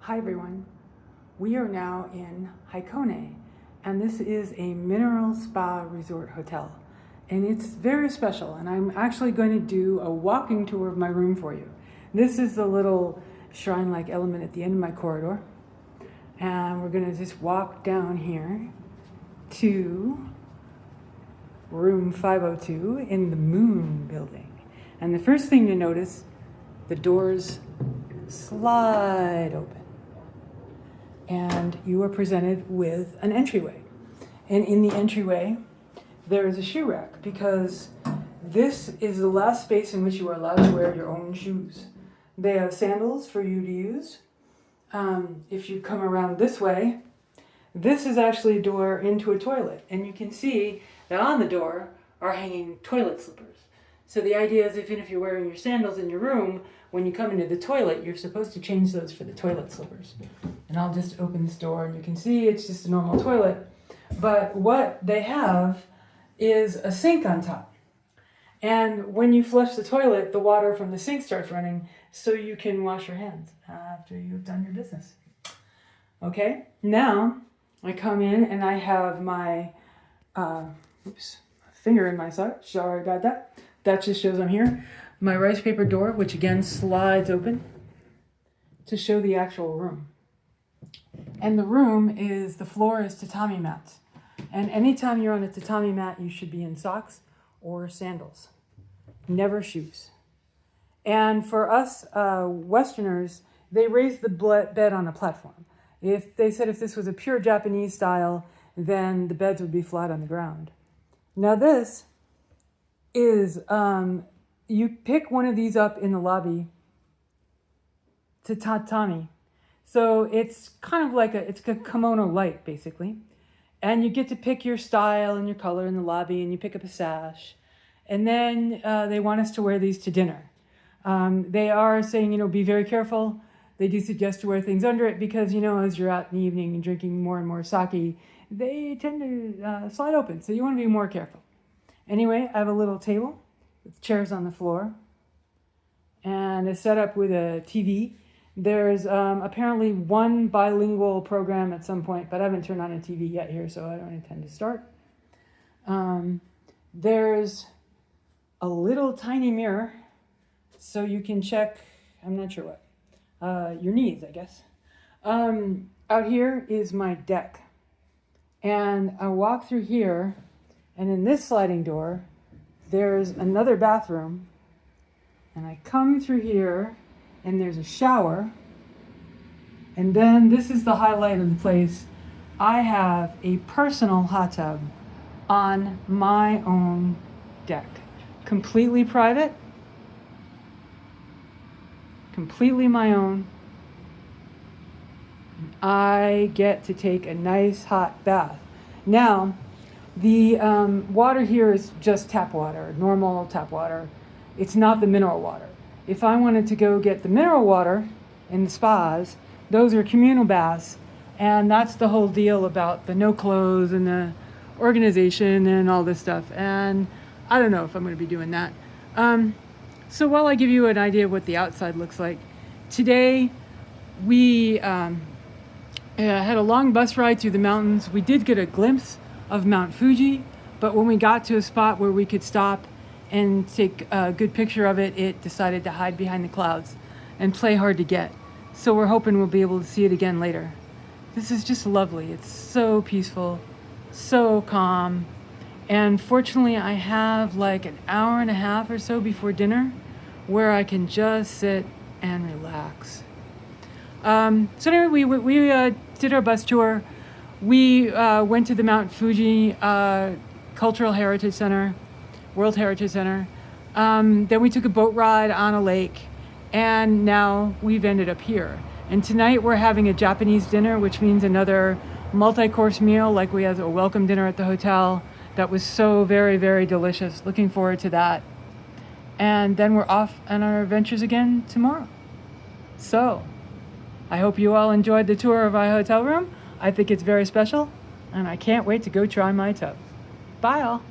Hi everyone, we are now in Hakone, and this is a mineral spa resort hotel, and it's very special, and I'm actually going to do a walking tour of my room for you. This is the little shrine-like element at the end of my corridor, and we're going to just walk down here to room 502 in the Moon building. And the first thing to notice, the doors slide open, and you are presented with an entryway. And in the entryway, there is a shoe rack, because this is the last space in which you are allowed to wear your own shoes. They have sandals for you to use. If you come around this way, this is actually a door into a toilet, and you can see that on the door are hanging toilet slippers. So the idea is, even if you're wearing your sandals in your room, when you come into the toilet, you're supposed to change those for the toilet slippers. And I'll just open this door, and you can see it's just a normal toilet. But what they have is a sink on top. And when you flush the toilet, the water from the sink starts running, so you can wash your hands after you've done your business. Okay, now I come in and I have my, finger in my sock. Sorry about that. That just shows I'm here. My rice paper door, which again slides open to show the actual room. And the room is, the floor is tatami mats. And anytime you're on a tatami mat, you should be in socks or sandals, never shoes. And for us Westerners, they raise the bed on a platform. If they said if this was a pure Japanese style, then the beds would be flat on the ground. Now this is, you pick one of these up in the lobby to tatami. So it's kind of like it's a kimono light, basically. And you get to pick your style and your color in the lobby, and you pick up a sash. And then they want us to wear these to dinner. They are saying, be very careful. They do suggest to wear things under it because, as you're out in the evening and drinking more and more sake, they tend to slide open. So you want to be more careful. Anyway, I have a little table with chairs on the floor and a setup with a TV. There's apparently one bilingual program at some point, but I haven't turned on a TV yet here, so I don't intend to start. There's a little tiny mirror, so you can check, I'm not sure what, your needs, I guess. Out here is my deck. And I walk through here, and in this sliding door, there's another bathroom. And I come through here, and there's a shower. And then this is the highlight of the place. I have a personal hot tub on my own deck. Completely private. Completely my own. I get to take a nice hot bath. Now, the water here is just tap water, normal tap water. It's not the mineral water. If I wanted to go get the mineral water in the spas, those are communal baths, and that's the whole deal about the no clothes and the organization and all this stuff. And I don't know if I'm going to be doing that. So while I give you an idea of what the outside looks like, today we had a long bus ride through the mountains. We did get a glimpse of Mount Fuji, but when we got to a spot where we could stop and take a good picture of it, it decided to hide behind the clouds and play hard to get. So we're hoping we'll be able to see it again later. This is just lovely. It's so peaceful, so calm. And fortunately, I have like an hour and a half or so before dinner where I can just sit and relax. So anyway, we did our bus tour. We went to the Mount Fuji Cultural Heritage Center, World Heritage Center. Then we took a boat ride on a lake, and now we've ended up here. And tonight we're having a Japanese dinner, which means another multi-course meal, like we had a welcome dinner at the hotel. That was so very, very delicious. Looking forward to that. And then we're off on our adventures again tomorrow. So, I hope you all enjoyed the tour of my hotel room. I think it's very special, and I can't wait to go try my tub. Bye all.